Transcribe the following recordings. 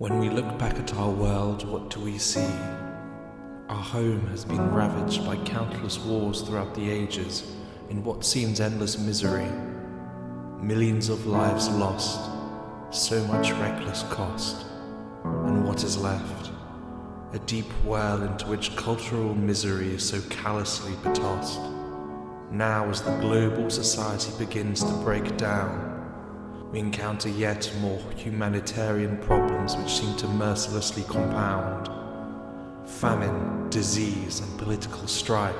When we look back at our world, what do we see? Our home has been ravaged by countless wars throughout the ages in what seems endless misery. Millions of lives lost, so much reckless cost. And what is left? A deep well into which cultural misery is so callously betossed. Now, as the global society begins to break down, we encounter yet more humanitarian problems which seem to mercilessly compound. Famine, disease, and political strife,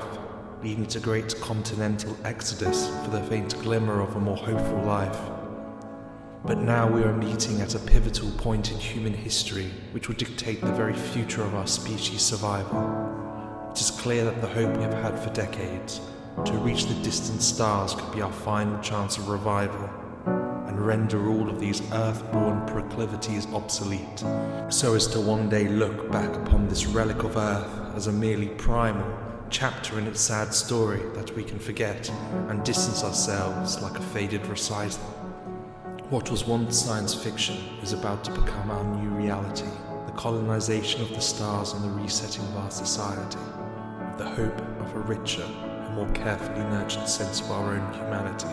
leading to great continental exodus for the faint glimmer of a more hopeful life. But now we are meeting at a pivotal point in human history which will dictate the very future of our species' survival. It is clear that the hope we have had for decades to reach the distant stars could be our final chance of revival and render all of these earth-born proclivities obsolete, so as to one day look back upon this relic of Earth as a merely primal chapter in its sad story that we can forget and distance ourselves like a faded recital. What was once science fiction is about to become our new reality, the colonization of the stars and the resetting of our society, with the hope of a richer and more carefully nurtured sense of our own humanity.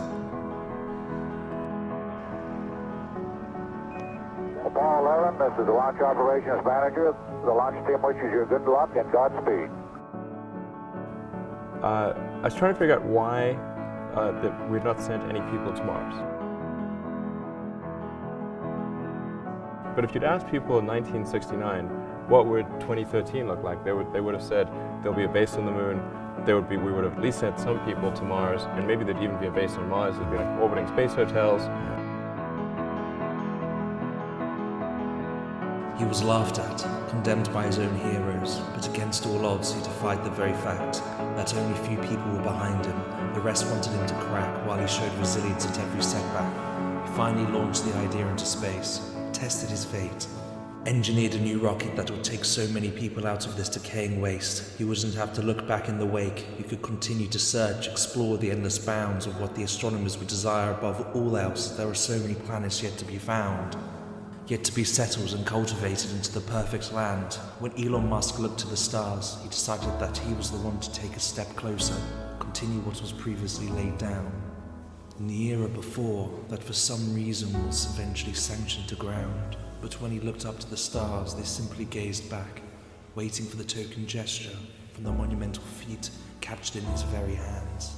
Apollo 11, this is the launch operations manager. The launch team wishes you good luck and Godspeed. I was trying to figure out why that we've not sent any people to Mars. But if you'd asked people in 1969, what would 2013 look like? They would have said there'll be a base on the moon. We would have at least sent some people to Mars, and maybe there'd even be a base on Mars. There'd be like orbiting space hotels. He was laughed at, condemned by his own heroes, but against all odds he defied the very fact that only few people were behind him. The rest wanted him to crack while he showed resilience at every setback. He finally launched the idea into space, tested his fate, engineered a new rocket that would take so many people out of this decaying waste. He wouldn't have to look back in the wake. He could continue to search, explore the endless bounds of what the astronomers would desire above all else. There are so many planets yet to be found, yet to be settled and cultivated into the perfect land. When Elon Musk looked to the stars, he decided that he was the one to take a step closer, continue what was previously laid down. In the era before, that for some reason was eventually sanctioned to ground. But when he looked up to the stars, they simply gazed back, waiting for the token gesture from the monumental feat captured in his very hands.